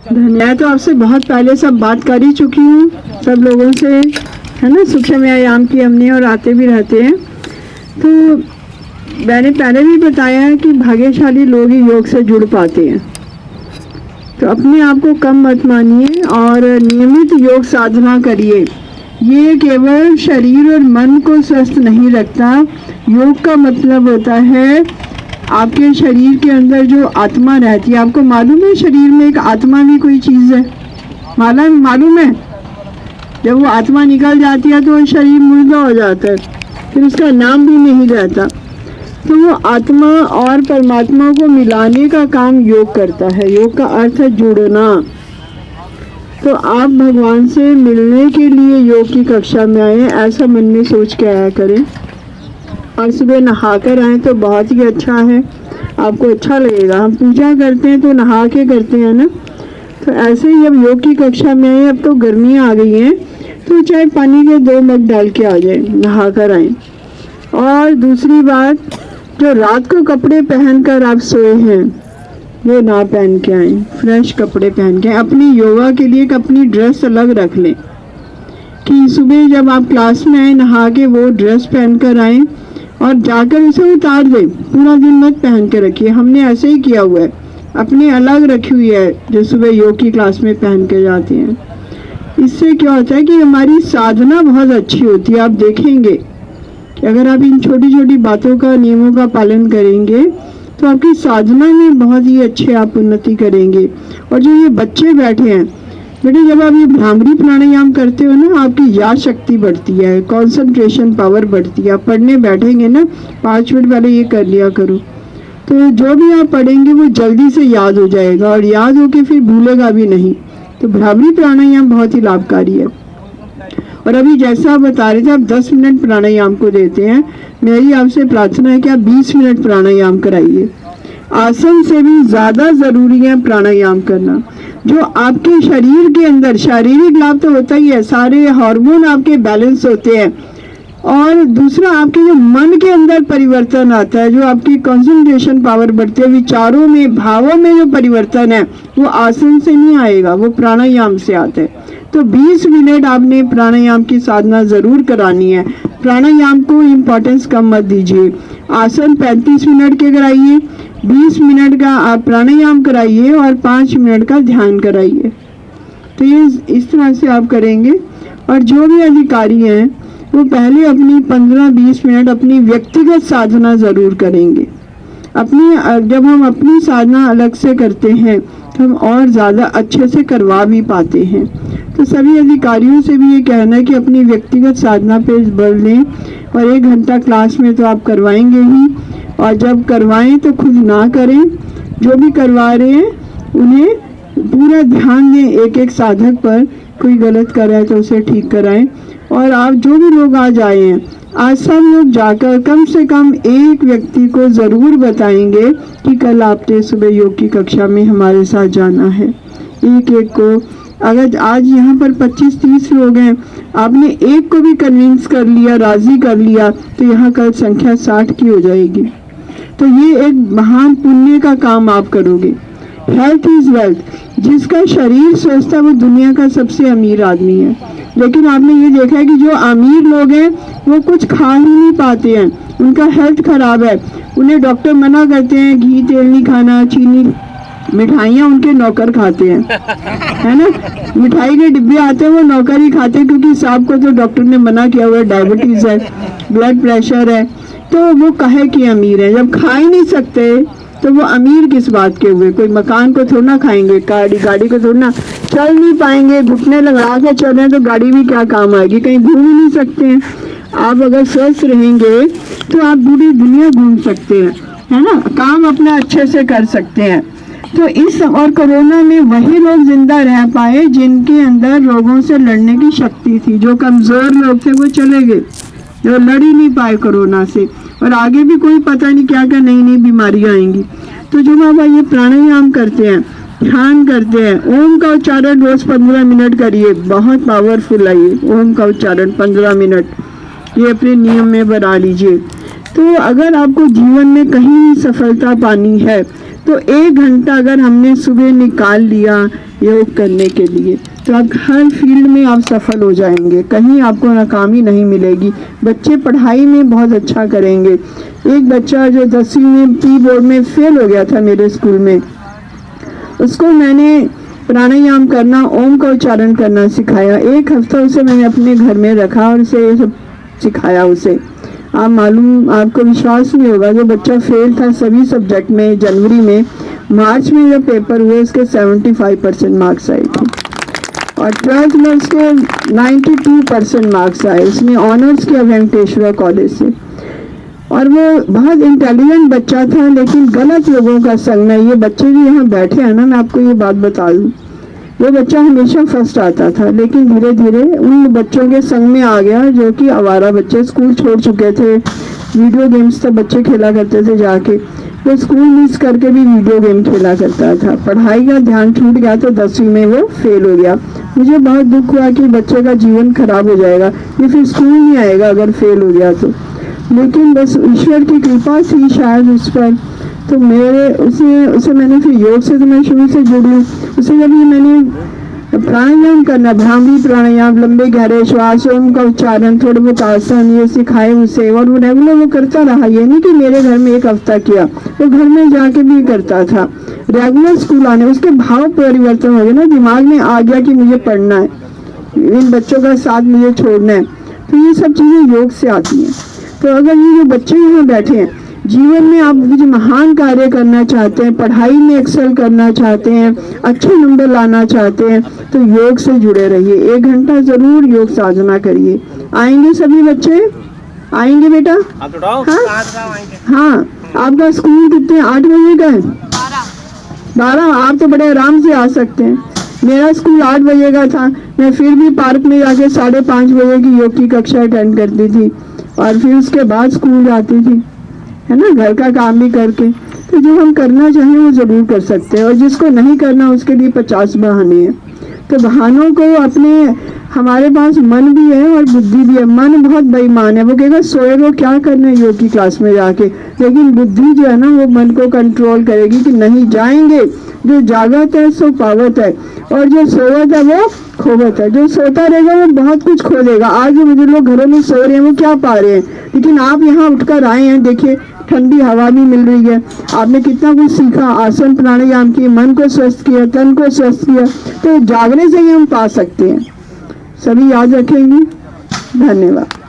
मैं तो आपसे बहुत पहले सब बात कर ही चुकी हूँ, सब लोगों से, है ना। सूक्ष्म व्यायाम की हमने और आते भी रहते हैं। तो मैंने पहले भी बताया है कि भाग्यशाली लोग ही योग से जुड़ पाते हैं। तो अपने आप को कम मत मानिए और नियमित योग साधना करिए। ये केवल शरीर और मन को स्वस्थ नहीं रखता। योग का मतलब होता है आपके शरीर के अंदर जो आत्मा रहती है। आपको मालूम है शरीर में एक आत्मा भी कोई चीज़ है? मालूम है? जब वो आत्मा निकल जाती है तो शरीर मुर्दा हो जाता है, फिर उसका नाम भी नहीं रहता। तो वो आत्मा और परमात्मा को मिलाने का काम योग करता है। योग का अर्थ है जुड़ना। तो आप भगवान से मिलने के लिए योग की कक्षा में आए, ऐसा मन में सोच के आया करें। और सुबह नहा कर आए तो बहुत ही अच्छा है, आपको अच्छा लगेगा। हम पूजा करते हैं तो नहा के करते हैं ना। तो ऐसे ही अब योग की कक्षा में आए, अब तो गर्मियाँ आ गई हैं तो चाहे पानी के 2 मग डाल के आ जाए, नहा कर आए। और दूसरी बात, जो रात को कपड़े पहनकर आप सोए हैं वो ना पहन के आए, फ्रेश कपड़े पहन के। अपनी योगा के लिए एक अपनी ड्रेस अलग रख लें कि सुबह जब आप क्लास में आए नहा के वो ड्रेस पहन कर आए और जाकर उसे उतार दें। पूरा दिन मत पहन के रखिए। हमने ऐसे ही किया हुआ है, अपने अलग रखी हुई है जो सुबह योग की क्लास में पहन के जाते हैं। इससे क्या होता है कि हमारी साधना बहुत अच्छी होती है। आप देखेंगे कि अगर आप इन छोटी छोटी बातों का, नियमों का पालन करेंगे तो आपकी साधना में बहुत ही अच्छे आप उन्नति करेंगे। और जो ये बच्चे बैठे हैं, बेटे जब आप ये भ्रामरी प्राणायाम करते हो ना, आपकी याद शक्ति बढ़ती है, कंसंट्रेशन पावर बढ़ती है। आप पढ़ने बैठेंगे ना, 5 मिनट पहले ये कर लिया करो, तो जो भी आप पढ़ेंगे वो जल्दी से याद हो जाएगा और याद होके फिर भूलेगा भी नहीं। तो भ्रामरी प्राणायाम बहुत ही लाभकारी है। और अभी जैसा आप बता रहे थे, आप 10 मिनट प्राणायाम को देते हैं। मेरी आपसे प्रार्थना है कि आप 20 मिनट प्राणायाम कराइए। आसन से भी ज़्यादा ज़रूरी है प्राणायाम करना। जो आपके शरीर के अंदर शारीरिक लाभ तो होता ही है, सारे हार्मोन आपके बैलेंस होते हैं। और दूसरा, आपके जो मन के अंदर परिवर्तन आता है, जो आपकी कंसंट्रेशन पावर बढ़ती है, विचारों में, भावों में जो परिवर्तन है वो आसन से नहीं आएगा, वो प्राणायाम से आता है। तो 20 मिनट आपने प्राणायाम की साधना ज़रूर करानी है। प्राणायाम को इम्पोर्टेंस कम मत दीजिए। आसन 35 मिनट के कराइए, 20 मिनट का आप प्राणायाम कराइए और 5 मिनट का ध्यान कराइए। तो ये इस तरह से आप करेंगे। और जो भी अधिकारी हैं वो पहले अपनी 15-20 मिनट अपनी व्यक्तिगत साधना ज़रूर करेंगे। जब हम अपनी साधना अलग से करते हैं तो हम और ज़्यादा अच्छे से करवा भी पाते हैं। तो सभी अधिकारियों से भी ये कहना है कि अपनी व्यक्तिगत साधना पे बल दें। और 1 घंटा क्लास में तो आप करवाएंगे ही, और जब करवाएं तो खुद ना करें। जो भी करवा रहे हैं उन्हें पूरा ध्यान दें एक एक साधक पर। कोई गलत कर रहा है तो उसे ठीक कराएं। और आप जो भी लोग आज आए हैं, आज सब लोग जाकर कम से कम एक व्यक्ति को ज़रूर बताएंगे कि कल आपने सुबह योग की कक्षा में हमारे साथ जाना है। एक एक को, अगर आज यहाँ पर 25-30 लोग हैं, आपने एक को भी कन्विंस कर लिया, राज़ी कर लिया, तो यहाँ कल संख्या 60 की हो जाएगी। तो ये एक महान पुण्य का काम आप करोगे। Health is wealth. जिसका शरीर स्वस्थ है वो दुनिया का सबसे अमीर आदमी है। लेकिन आपने ये देखा है कि जो अमीर लोग हैं वो कुछ खा ही नहीं पाते हैं, उनका हेल्थ खराब है। उन्हें डॉक्टर मना करते हैं घी तेल नहीं खाना, चीनी, मिठाइयाँ उनके नौकर खाते हैं, है ना। मिठाई के डिब्बे आते हैं वो नौकर ही खाते हैं, क्योंकि साहब को तो डॉक्टर ने मना किया हुआ है, डायबिटीज़ है, ब्लड प्रेशर है। तो वो कहे कि अमीर है। जब खा ही नहीं सकते तो वो अमीर किस बात के हुए? कोई मकान को थोड़ा ना खाएंगे, गाड़ी को थोड़ा ना, चल नहीं पाएंगे, घुटने लगा के चलें तो गाड़ी भी क्या काम आएगी, कहीं घूम ही नहीं सकते हैं। आप अगर स्वस्थ रहेंगे तो आप पूरी दुनिया घूम सकते हैं, है ना, काम अपना अच्छे से कर सकते हैं। तो इस और कोरोना में वही लोग जिंदा रह पाए जिनके अंदर रोगों से लड़ने की शक्ति थी। जो कमज़ोर लोग थे वो चले गए, जो लड़ ही नहीं पाए कोरोना से। और आगे भी कोई पता नहीं क्या क्या नई नई बीमारियां आएंगी। तो जो बाबा ये प्राणायाम करते हैं, ध्यान करते हैं, ओम का उच्चारण रोज़ 15 मिनट करिए, बहुत पावरफुल है ये ओम का उच्चारण 15 मिनट, ये अपने नियम में बना लीजिए। तो अगर आपको जीवन में कहीं सफलता पानी है तो 1 घंटा अगर हमने सुबह निकाल लिया योग करने के लिए तो आप हर फील्ड में आप सफल हो जाएंगे, कहीं आपको नाकामी नहीं मिलेगी। बच्चे पढ़ाई में बहुत अच्छा करेंगे। एक बच्चा जो 10वीं में प्री बोर्ड में फेल हो गया था मेरे स्कूल में, उसको मैंने प्राणायाम करना, ओम का उच्चारण करना सिखाया। 1 हफ्ता उसे मैंने अपने घर में रखा और उसे ये सब सिखाया उसे। आप मालूम, आपको विश्वास नहीं होगा, जो बच्चा फेल था सभी सब्जेक्ट में जनवरी में, मार्च में जब पेपर हुए उसके 75% मार्क्स आए थे और 12th में उसके 92% मार्क्स आए। उसने ऑनर्स किया वेंकटेश्वर कॉलेज से और वो बहुत इंटेलिजेंट बच्चा था, लेकिन गलत लोगों का संग में। ये बच्चे भी यहाँ बैठे हैं ना, मैं आपको ये बात बता दूँ, वो बच्चा हमेशा फर्स्ट आता था, लेकिन धीरे धीरे उन बच्चों के संग में आ गया जो कि आवारा बच्चे, स्कूल छोड़ चुके थे, वीडियो गेम्स तक बच्चे खेला करते थे जाके। वो स्कूल मिस करके भी वीडियो गेम खेला करता था, पढ़ाई का ध्यान छूट गया तो 10वीं में वो फेल हो गया। मुझे बहुत दुख हुआ कि बच्चे का जीवन खराब हो जाएगा, ये फिर स्कूल नहीं आएगा अगर फेल हो गया तो। लेकिन बस ईश्वर की कृपा थी शायद उस पर, तो मेरे उसे मैंने फिर योग से तो मैं शुरू से जुड़ी। उसे जब ये मैंने प्राणायाम करना, भ्रामरी प्राणायाम, लंबे गहरे श्वास, ओम का उच्चारण, थोड़े बहुत आसन ये सिखाए उसे, और वो रेगुलर वो करता रहा। ये नहीं कि मेरे घर में 1 हफ्ता किया, वो घर में जाके भी करता था। रेगुलर स्कूल आने, उसके भाव परिवर्तन हो गए ना, दिमाग में आ गया कि मुझे पढ़ना है, इन बच्चों का साथ मुझे छोड़ना है। तो ये सब चीज़ें योग से आती हैं। तो अगर ये जो बच्चे यहाँ बैठे हैं, जीवन में आप जो महान कार्य करना चाहते हैं, पढ़ाई में एक्सेल करना चाहते हैं, अच्छे नंबर लाना चाहते हैं, तो योग से जुड़े रहिए। 1 घंटा जरूर योग साधना करिए। आएंगे सभी बच्चे? आएंगे बेटा? हाँ, आपका स्कूल कितने 8 बजे का है? 12। आप तो बड़े आराम से आ सकते हैं। मेरा स्कूल 8 बजे का था, मैं फिर भी पार्क में जाके 5:30 बजे की योग की कक्षा अटेंड करती थी और फिर उसके बाद स्कूल जाती थी, है ना, घर का काम भी करके। तो जो हम करना चाहें वो ज़रूर कर सकते हैं, और जिसको नहीं करना उसके लिए 50 बहाने हैं। तो बहानों को अपने, हमारे पास मन भी है और बुद्धि भी है। मन बहुत बेईमान है, वो कहेगा सोए वो क्या करना है योग की क्लास में जाके, लेकिन बुद्धि जो है ना वो मन को कंट्रोल करेगी कि नहीं जाएंगे। जो जागत है सो पावत है, और जो सोवत है वो खोवत है। जो सोता रहेगा वो बहुत कुछ खो देगा। आज जो मुझे लोग घरों में सो रहे हैं वो क्या पा रहे हैं, लेकिन आप यहाँ उठकर आए हैं, देखिए ठंडी हवा भी मिल रही है, आपने कितना कुछ सीखा, आसन प्राणायाम किए, मन को स्वस्थ किया, तन को स्वस्थ किया। तो जागने से ही हम पा सकते हैं। सभी याद रखेंगे। धन्यवाद।